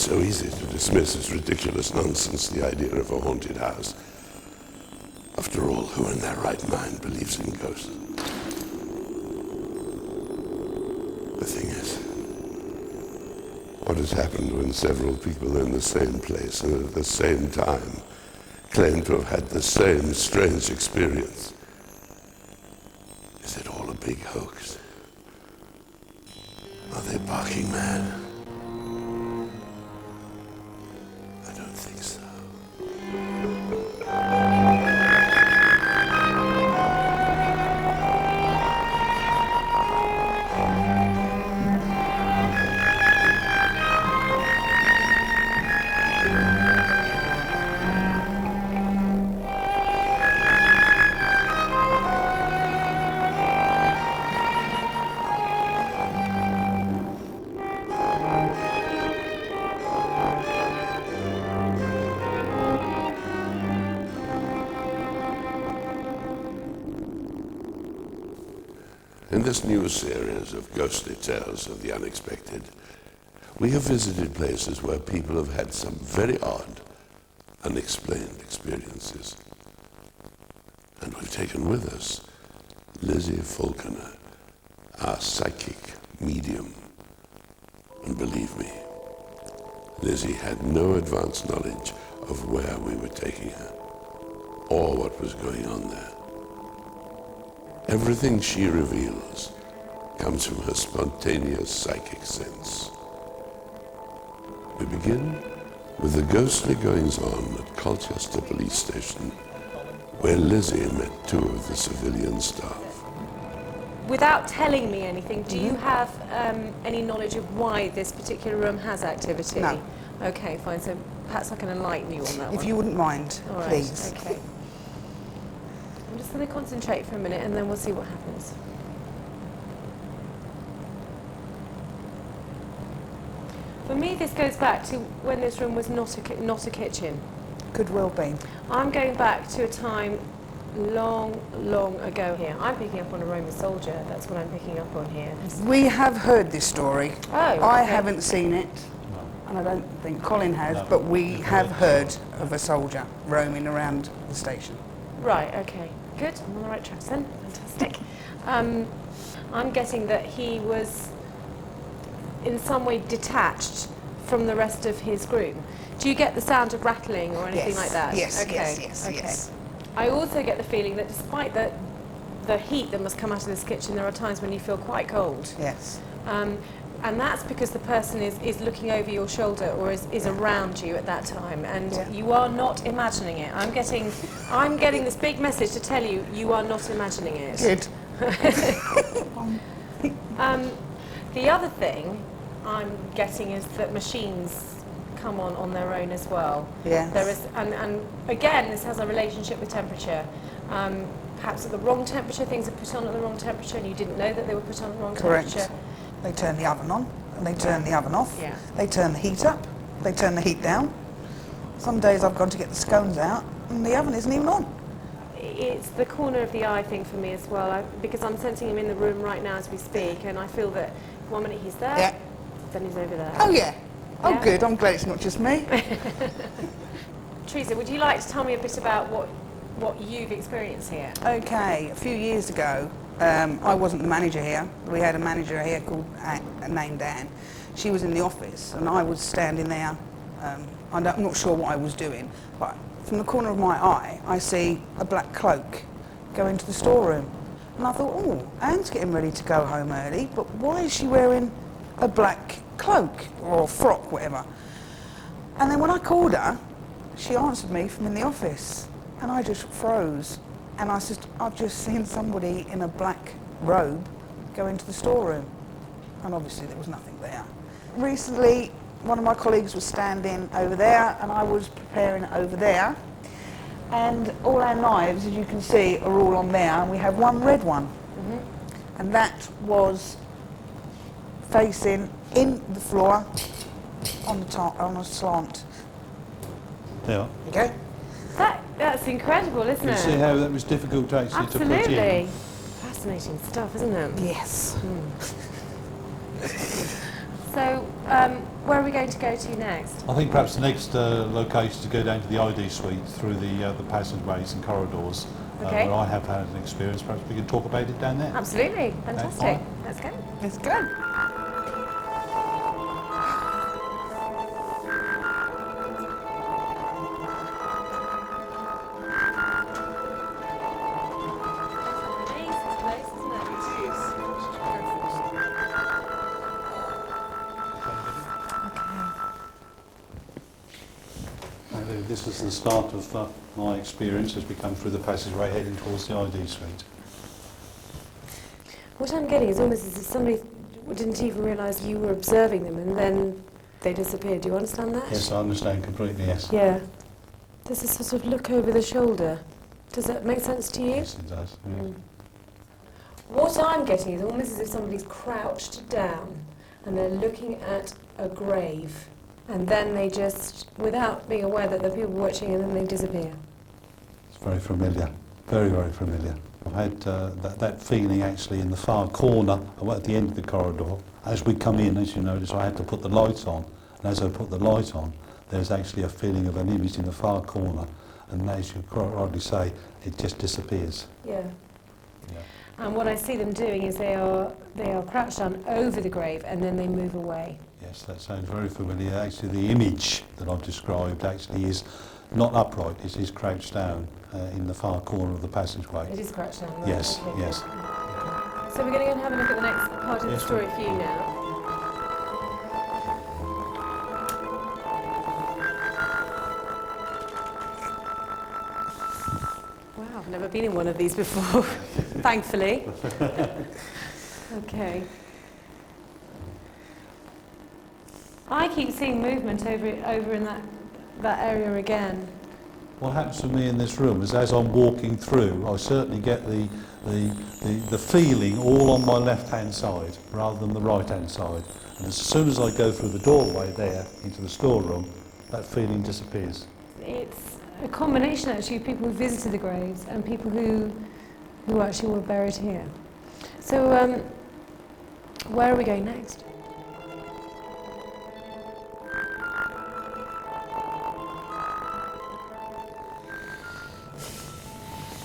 so easy to dismiss as ridiculous nonsense the idea of a haunted house. After all, who in their right mind believes in ghosts? The thing is, what has happened when several people in the same place and at the same time claim to have had the same strange experience? Is it all a big hoax? Are they barking mad? I don't think so. In this new series of ghostly tales of the unexpected, we have visited places where people have had some very odd, unexplained experiences. And we've taken with us Lizzie Falconer, our psychic medium. And believe me, Lizzie had no advance knowledge of where we were taking her, or what was going on there. Everything she reveals comes from her spontaneous psychic sense. We begin with the ghostly goings-on at Colchester Police Station, where Lizzie met two of the civilian staff. Without telling me anything, do you have any knowledge of why this particular room has activity? No. Okay, fine. So perhaps I can enlighten you on that one. If you wouldn't mind, All right, please. okay. I'm just going to concentrate for a minute and then we'll see what happens. For me, this goes back to when this room was not a kitchen. Could well be. I'm going back to a time long, long ago here. I'm picking up on a Roman soldier. That's what I'm picking up on here. We have heard this story. Oh, I okay. haven't seen it, and I don't think Colin has, but we have heard of a soldier roaming around the station. Right, okay. Good, I'm on the right track then. Fantastic. I'm getting that he was in some way detached from the rest of his group. Do you get the sound of rattling or anything like that? Yes, okay. yes. Okay. I also get the feeling that despite the heat that must come out of this kitchen, there are times when you feel quite cold. Yes. And that's because the person is looking over your shoulder or is around you at that time, and you are not imagining it. I'm getting this big message to tell you, you are not imagining it. Good. The other thing I'm getting is that machines come on their own as well. Yes. There is, and again, this has a relationship with temperature. Perhaps at the wrong temperature, things are put on at the wrong temperature, and you didn't know that they were put on at the wrong Correct. temperature. They turn the oven on, and they turn the oven off. Yeah. They turn the heat up, they turn the heat down. Some days I've gone to get the scones out, and the oven isn't even on. It's the corner of the eye thing for me as well, because I'm sensing him in the room right now as we speak, and I feel that 1 minute he's there, Yeah. then he's over there. Oh yeah. Oh Yeah. good, I'm glad it's not just me. Teresa, would you like to tell me a bit about what you've experienced here? Okay, a few years ago, I wasn't the manager here. We had a manager here called named Anne. She was in the office, and I was standing there. I'm not sure what I was doing, but from the corner of my eye, I see a black cloak go into the storeroom. And I thought, oh, Anne's getting ready to go home early, but why is she wearing a black cloak or frock, whatever? And then when I called her, she answered me from in the office, and I just froze. And I said, I've just seen somebody in a black robe go into the storeroom. And obviously there was nothing there. Recently, one of my colleagues was standing over there, and I was preparing over there. And all our knives, as you can see, are all on there, and we have one red one. Mm-hmm. And that was facing in the floor on the top, on a slant. Yeah. Okay? That's incredible, isn't You it? see how that was difficult actually to put in. Absolutely. Fascinating stuff, isn't it? Yes. So, where are we going to go to next? I think perhaps the next location to go down to the ID suite through the passageways and corridors Okay. where I have had an experience. Perhaps we can talk about it down there. Absolutely, fantastic. fine. Let's go. Let's go. Nice place, isn't it? This is the start of my experience as we come through the passageway heading towards the ID suite. What I'm getting is almost as if somebody didn't even realise you were observing them and then they disappeared. Do you understand that? Yes, I understand completely, yes. Yeah. There's a sort of look over the shoulder. Does that make sense to you? Yes, it does. Yeah. Mm. What I'm getting is almost as if somebody's crouched down and they're looking at a grave and then they just, without being aware that there are people watching, and then they disappear. It's very familiar, very, very familiar. I've had that feeling actually in the far corner, at the end of the corridor. As we come in, as you notice, I had to put the lights on. And as I put the light on, there's actually a feeling of an image in the far corner. And as you quite rightly say, it just disappears. Yeah. Yeah. And what I see them doing is they are crouched down over the grave and then they move away. Yes, that sounds very familiar. Actually, the image that I've described actually is not upright, it is crouched down in the far corner of the passageway. It is crouched down. Right? Yes, Okay. yes. So we're going to go and have a look at the next part of the Yes, story for you now. Wow, I've never been in one of these before, thankfully. Okay. I keep seeing movement over in that area again. What happens to me in this room is as I'm walking through, I certainly get the feeling all on my left-hand side rather than the right-hand side. And as soon as I go through the doorway there into the storeroom, that feeling disappears. It's a combination actually of people who visited the graves and people who actually were buried here. So where are we going next?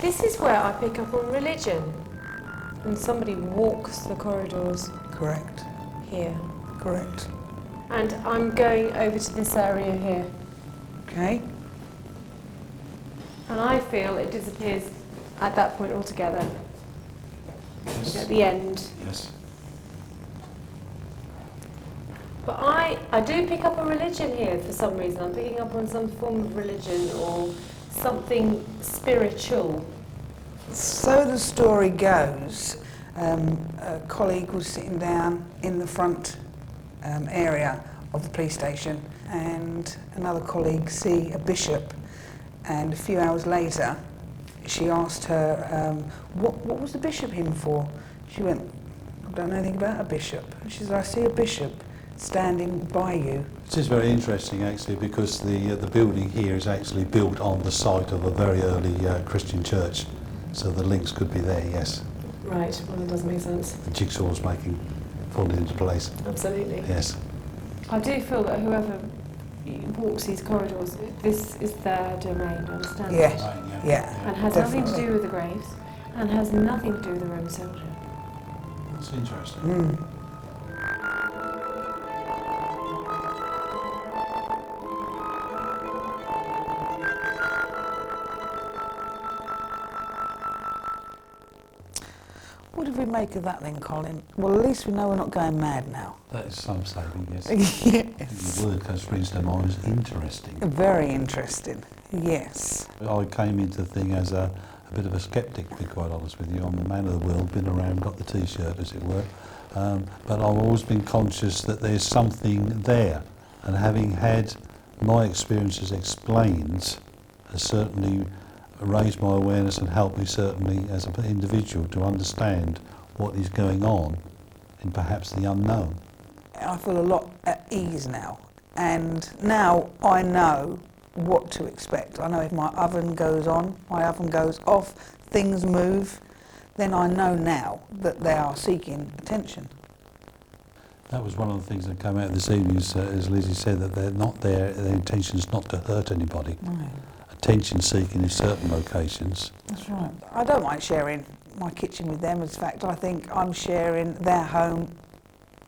This is where I pick up on religion. And somebody walks the corridors Correct. here. Correct. And I'm going over to this area here. Okay. And I feel it disappears at that point altogether, at the end. Yes. But I do pick up on religion here for some reason. I'm picking up on some form of religion or something spiritual. So the story goes, a colleague was sitting down in the front area of the police station and another colleague see a bishop, and a few hours later she asked her, what was the bishop in for? She went, I don't know anything about a bishop. She said, I see a bishop standing by you. This is very interesting actually because the building here is actually built on the site of a very early Christian church. So the links could be there, yes. Right, well, it does make sense. The jigsaw's falling into place. Absolutely. Yes. I do feel that whoever walks these corridors, this is their domain, I understand Yeah. that. Right, Yeah. And has nothing to Definitely. do with the graves, and has nothing to do with the Roman soldier. That's interesting. Mm. What did we make of that then, Colin? Well, at least we know we're not going mad now. That is some saving, yes. Yes. The word that springs to mind is interesting. Very interesting. Yes. I came into the thing as a bit of a sceptic, to be quite honest with you. I'm a man of the world, been around, got the T-shirt, as it were. But I've always been conscious that there's something there. And having had my experiences explained has certainly raised my awareness and helped me certainly as an individual to understand what is going on in perhaps the unknown. I feel a lot at ease now. And now I know what to expect. I know if my oven goes on, my oven goes off, things move, then I know now that they are seeking attention. That was one of the things that came out this evening, as Lizzie said, that they're not there, their intention is not to hurt anybody. No, Attention seeking in certain locations. that's right. I don't like sharing my kitchen with them. In fact, I think I'm sharing their home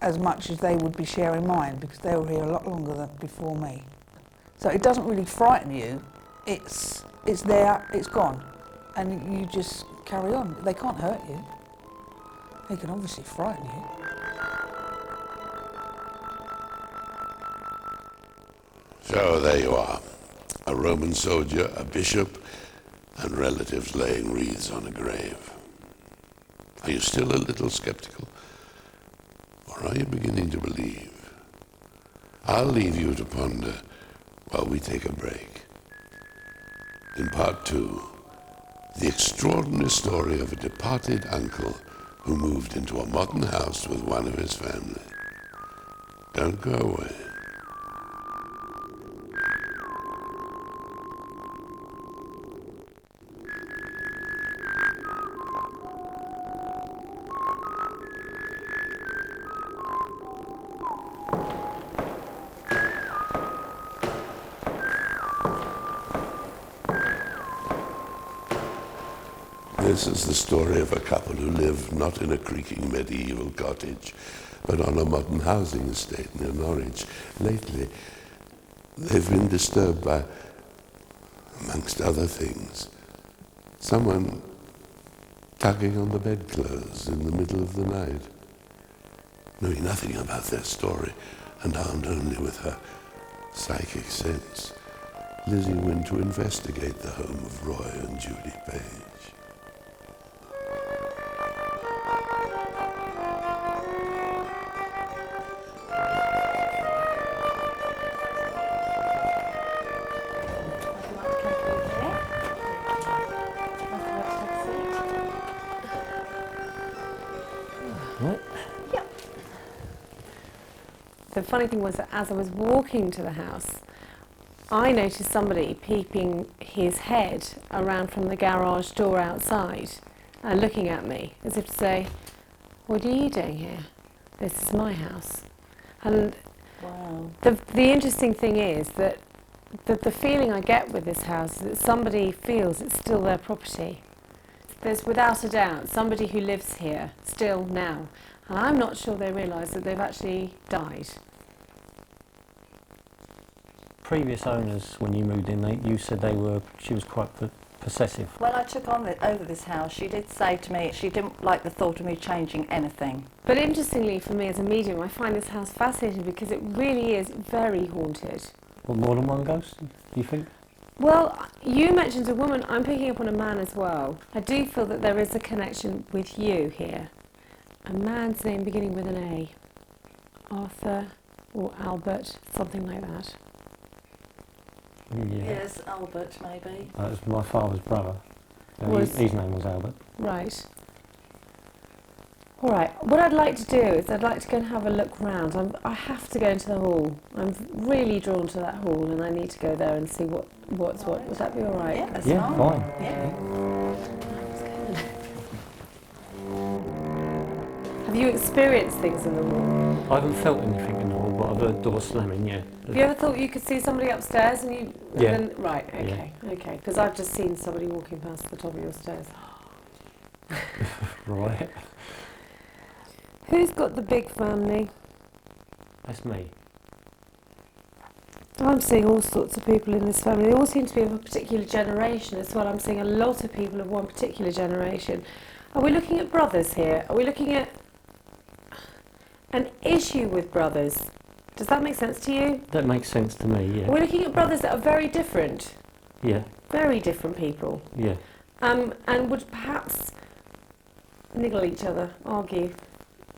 as much as they would be sharing mine, because they were here a lot longer than before me. So it doesn't really frighten you. It's there, it's gone, and you just carry on. They can't hurt you. They can obviously frighten you. So there you are, a Roman soldier, a bishop, and relatives laying wreaths on a grave. Are you still a little skeptical? Or are you beginning to believe? I'll leave you to ponder while we take a break. In part 2, the extraordinary story of a departed uncle who moved into a modern house with one of his family. Don't go away. This is the story of a couple who live not in a creaking medieval cottage, but on a modern housing estate near Norwich. Lately, they've been disturbed by, amongst other things, someone tugging on the bedclothes in the middle of the night. Knowing nothing about their story and armed only with her psychic sense, Lizzie went to investigate the home of Roy and Judy Page. The funny thing was that as I was walking to the house, I noticed somebody peeping his head around from the garage door outside and looking at me as if to say, "What are you doing here? This is my house." And Wow. the interesting thing is that the feeling I get with this house is that somebody feels it's still their property. There's without a doubt somebody who lives here still now, and I'm not sure they realise that they've actually died. Previous owners, when you moved in, you said she was quite possessive. When I took over this house, she did say to me she didn't like the thought of me changing anything. But interestingly for me as a medium, I find this house fascinating because it really is very haunted. Well, more than one ghost, do you think? Well, you mentioned a woman, I'm picking up on a man as well. I do feel that there is a connection with you here. A man's name beginning with an A. Arthur or Albert, something like that. Yeah. Yes, Albert, maybe. That was my father's brother. His name was Albert. Right. All right. What I'd like to do is I'd like to go and have a look round. I have to go into the hall. I'm really drawn to that hall, and I need to go there and see what's what. Would that be all right? Yeah, that's Yeah, fine. Yeah. Have you experienced things in the wall? I haven't felt anything in the wall, but I've heard doors slamming, yeah. Have you ever thought you could see somebody upstairs and you? And Yeah. Then, right. Okay. Okay. Because I've just seen somebody walking past the top of your stairs. Right. Who's got the big family? That's me. I'm seeing all sorts of people in this family. They all seem to be of a particular generation as well. I'm seeing a lot of people of one particular generation. Are we looking at brothers here? Are we looking at an issue with brothers? Does that make sense to you? That makes sense to me, Are yeah. we looking at brothers that are very different? Yeah, Very different people. yeah. And would perhaps niggle each other, argue.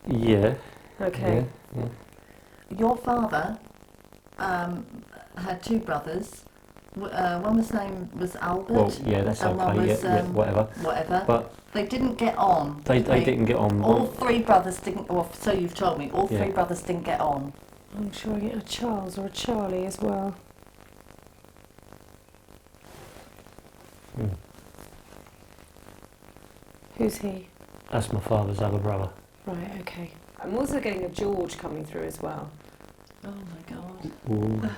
Yeah. Okay. Yeah. Your father had two brothers. One was name was Albert. Well, yeah, that's and one okay, was, yeah, whatever. Whatever. But They didn't get on. they did didn't get on. All three brothers didn't. Well, so you've told me. All Yeah. three brothers didn't get on. I'm sure I get a Charles or a Charlie as well. Mm. Who's he? That's my father's other brother. Right, okay. I'm also getting a George coming through as well. Oh my God. Ooh.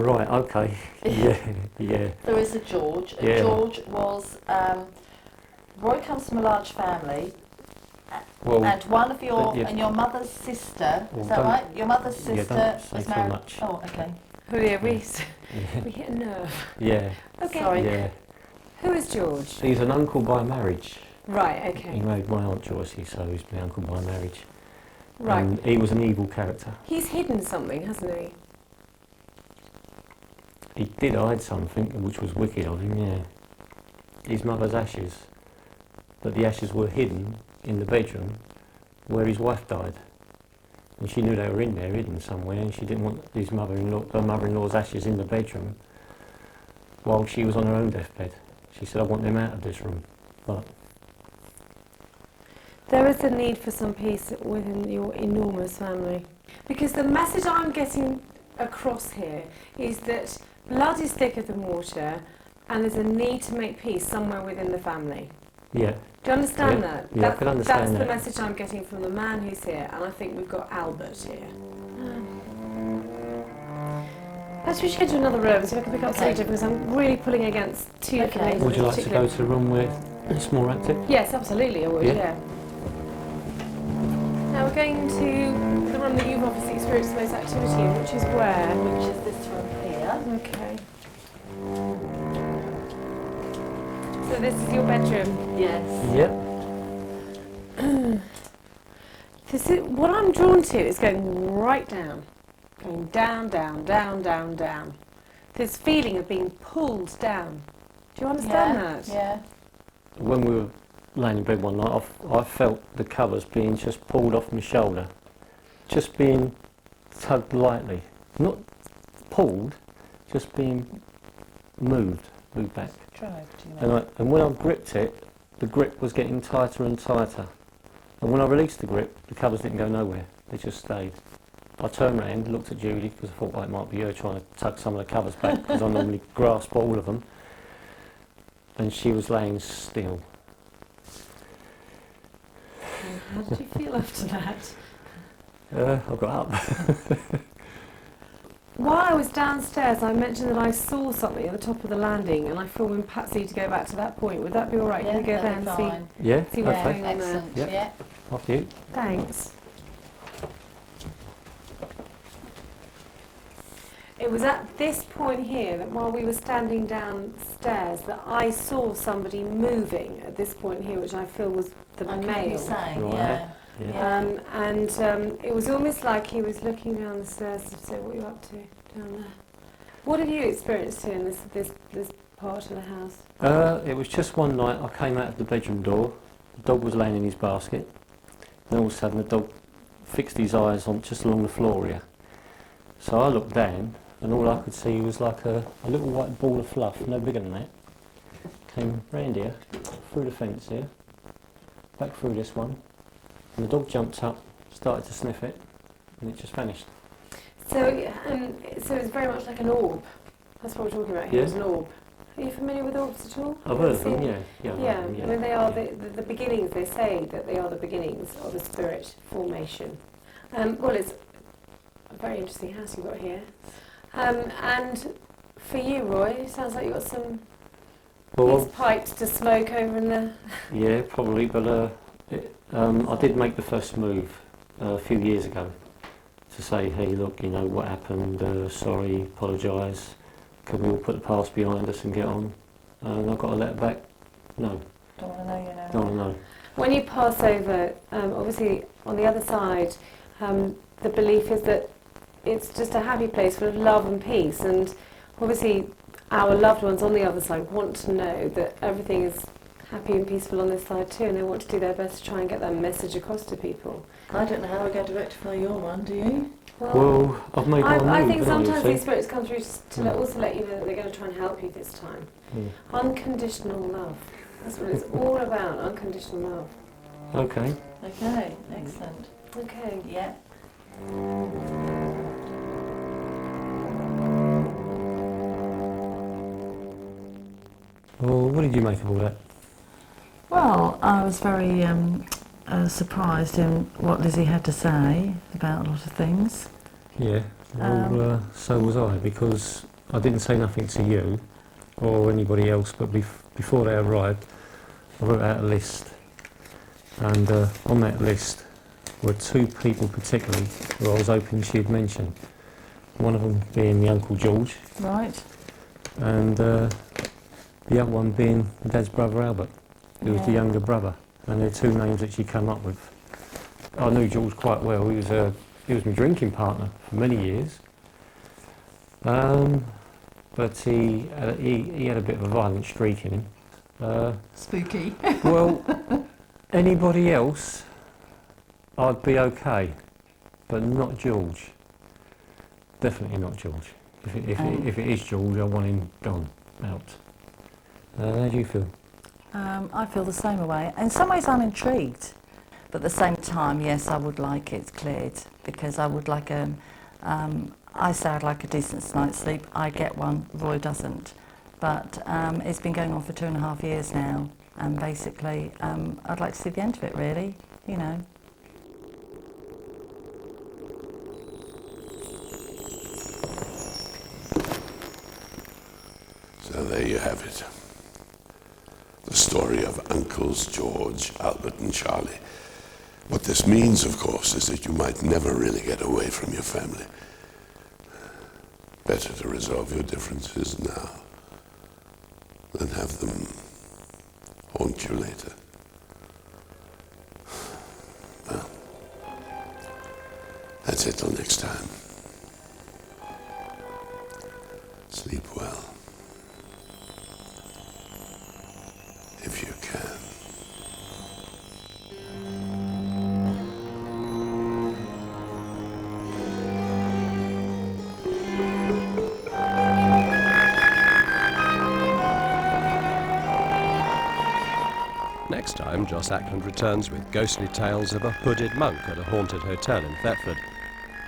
Right, okay. Yeah. There is a George. Yeah. George was, Roy comes from a large family, Well, and one of your, yeah. and your mother's sister, Well, is that don't- right? Your mother's yeah, sister don't say was too married. much. Oh, okay. Julio, we yeah. hit a nerve. Yeah. Okay. Sorry. Yeah. Who is George? He's an uncle by marriage. Right, He okay. married my Aunt Joycey, so he's my uncle by marriage. Right. And he was an evil character. He's hidden something, hasn't he? He did hide something, which was wicked of him, yeah. His mother's ashes. But the ashes were hidden in the bedroom where his wife died. And she knew they were in there, hidden somewhere, and she didn't want his mother-in-law, her mother-in-law's ashes in the bedroom while she was on her own deathbed. She said, I want them out of this room. But There is a need for some peace within your enormous family. Because the message I'm getting across here is that blood is thicker than water and there's a need to make peace somewhere within the family. yeah, Do you understand Yeah. that? Yeah, I can understand that's that. the message I'm getting from the man who's here, and I think we've got Albert here. Perhaps we should go to another room, see if I can pick up something Okay. different, because I'm really pulling against two different Okay. things. would you in like to particular. go to the room where it's more active? Yes, absolutely, I would, Yeah. yeah. Now we're going to the room that you've obviously experienced the most activity in, which is where? Which is this room here. Okay. So this is your bedroom. Yes. Yep. This is, what I'm drawn to is going right down. Going down, down, down, down, down. This feeling of being pulled down. Do you understand that? Yeah. When we were laying in bed one night, I felt the covers being just pulled off my shoulder. Just being tugged lightly. Not pulled, just being moved back. Dragged, you know. And when I gripped it, the grip was getting tighter and tighter. And when I released the grip, the covers didn't go nowhere. They just stayed. I turned around, looked at Judy, because I thought well, it might be her trying to tug some of the covers back, because I normally grasp all of them. And she was laying still. How did you feel after that? I got up. While I was downstairs, I mentioned that I saw something at the top of the landing, and I feel when Patsy to go back to that point. Would that be all right? Yeah, Can we go there that'll and be see? fine. Yeah, See what's okay. going on there. Excellent. Yeah. Yeah. Off you. Thanks. It was at this point here that while we were standing downstairs that I saw somebody moving at this point here, which I feel was the I can male. you saying, Right. yeah. Yeah. It was almost like he was looking down the stairs to say, what are you up to down there? What have you experienced here in this part of the house? It was just one night I came out of the bedroom door, the dog was laying in his basket, and all of a sudden the dog fixed his eyes on just along the floor here. So I looked down, and all I could see was like a little white ball of fluff, no bigger than that. Came round here, through the fence here, back through this one, and the dog jumped up, started to sniff it, and it just vanished. So it's very much like an orb. That's what we're talking about here, Yeah. is an orb. Are you familiar with orbs at all? I've heard of them, Seen- yeah. Yeah, I've heard Yeah, of them, I mean, they are the beginnings, they say that they are the beginnings of a spirit formation. Well, it's a very interesting house you've got here. And for you, Roy, it sounds like you've got some Well, these pipes to smoke over in the... yeah, probably, but I did make the first move a few years ago to say, hey, look, you know, what happened, sorry, apologise, can we all put the past behind us and get on? And I got a letter back, no, Don't want to know, you know. don't want to know. When you pass over, obviously on the other side, the belief is that it's just a happy place full of love and peace, and obviously our loved ones on the other side want to know that everything is happy and peaceful on this side too, and they want to do their best to try and get that message across to people. I don't know how we're going to rectify your one, do you? Well, I've made my move, I think haven't I, sometimes you these see? spirits come through just to also let you know that they're going to try and help you this time. Yeah. Unconditional love. That's what it's all about, unconditional love. Okay. Okay, excellent. Okay. Yeah. Well, what did you make of all that? Well, I was very surprised in what Lizzie had to say about a lot of things. Yeah, well, so was I, because I didn't say nothing to you or anybody else, but before they arrived, I wrote out a list, and on that list were 2 people particularly who I was hoping she'd mention. One of them being the Uncle George, Right. and the other one being my dad's brother Albert, who was the Yeah. younger brother, and they're 2 names that she came up with. I knew George quite well. He was my drinking partner for many years. But he had a bit of a violent streak in him. Spooky. Well, anybody else, I'd be okay, but not George. Definitely not George. If it is George, I want him gone, out. How do you feel? I feel the same way. In some ways I'm intrigued, but at the same time, yes, I would like it cleared, because I would like I say I'd like a decent night's sleep. I get one, Roy doesn't. But it's been going on for 2.5 years now, and basically I'd like to see the end of it, really, you know. So there you have it. The story of Uncles George, Albert and Charlie. What this means, of course, is that you might never really get away from your family. Better to resolve your differences now than have them haunt you later. Well, that's it till next time. Sleep well. If you can. Next time, Joss Ackland returns with ghostly tales of a hooded monk at a haunted hotel in Thetford,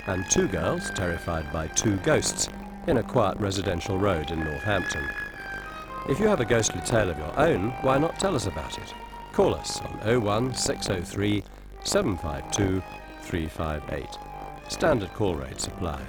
and 2 girls terrified by 2 ghosts in a quiet residential road in Northampton. If you have a ghostly tale of your own, why not tell us about it? Call us on 01603 752 358. Standard call rates apply.